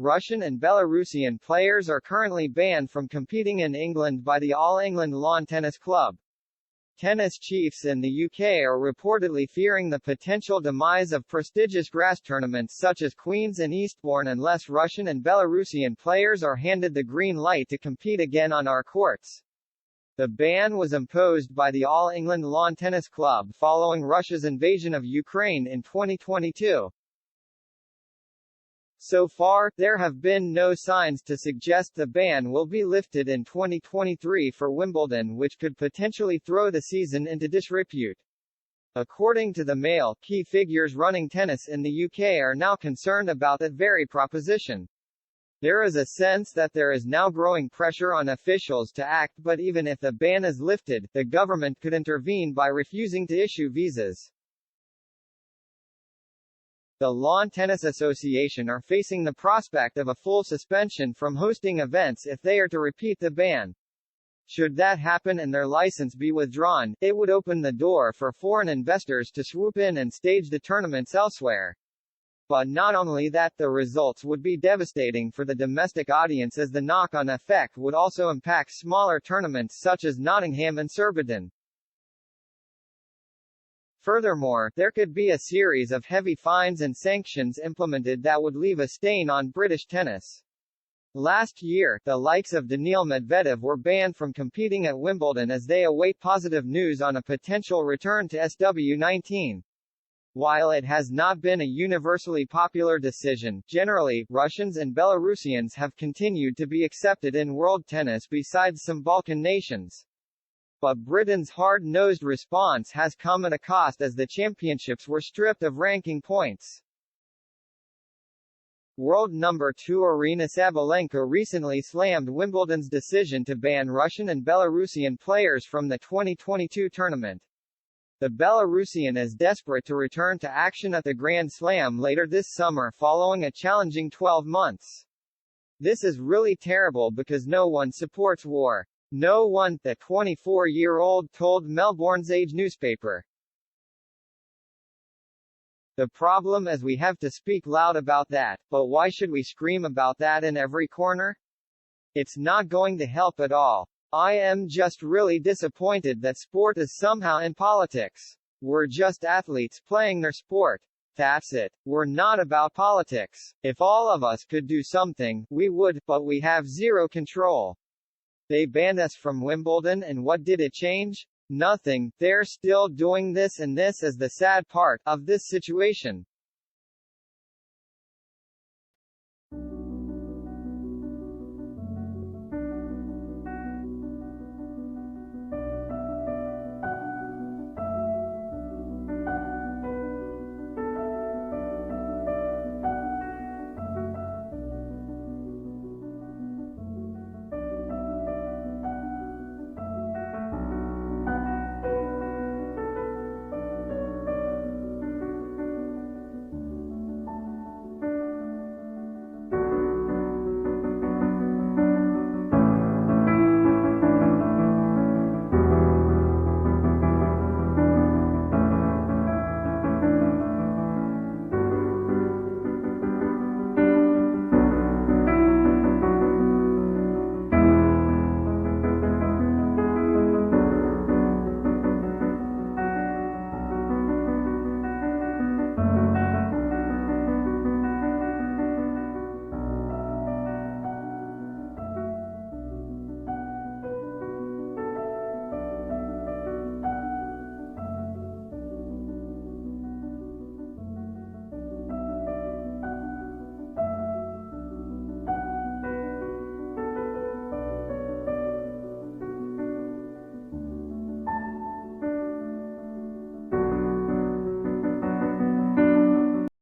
Russian and Belarusian players are currently banned from competing in England by the All England Lawn Tennis Club. Tennis chiefs in the UK are reportedly fearing the potential demise of prestigious grass tournaments such as Queen's and Eastbourne unless Russian and Belarusian players are handed the green light to compete again on our courts. The ban was imposed by the All England Lawn Tennis Club following Russia's invasion of Ukraine in 2022. So far, there have been no signs to suggest the ban will be lifted in 2023 for Wimbledon, which could potentially throw the season into disrepute. According to the Mail, key figures running tennis in the UK are now concerned about that very proposition. There is a sense that there is now growing pressure on officials to act, but even if the ban is lifted, the government could intervene by refusing to issue visas. The Lawn Tennis Association are facing the prospect of a full suspension from hosting events if they are to repeat the ban. Should that happen and their license be withdrawn, it would open the door for foreign investors to swoop in and stage the tournaments elsewhere. But not only that, the results would be devastating for the domestic audience, as the knock-on effect would also impact smaller tournaments such as Nottingham and Surbiton. Furthermore, there could be a series of heavy fines and sanctions implemented that would leave a stain on British tennis. Last year, the likes of Daniil Medvedev were banned from competing at Wimbledon as they await positive news on a potential return to SW19. While it has not been a universally popular decision, generally, Russians and Belarusians have continued to be accepted in world tennis besides some Balkan nations. But Britain's hard-nosed response has come at a cost, as the championships were stripped of ranking points. World number 2 Aryna Sabalenka recently slammed Wimbledon's decision to ban Russian and Belarusian players from the 2022 tournament. The Belarusian is desperate to return to action at the Grand Slam later this summer following a challenging 12 months. This is really terrible because no one supports war. No one, the 24-year-old told Melbourne's Age newspaper. The problem is we have to speak loud about that, but why should we scream about that in every corner? It's not going to help at all. I am just really disappointed that sport is somehow in politics. We're just athletes playing their sport. That's it. We're not about politics. If all of us could do something, we would, but we have zero control. They banned us from Wimbledon, and what did it change? Nothing. They're still doing this, and this is the sad part of this situation.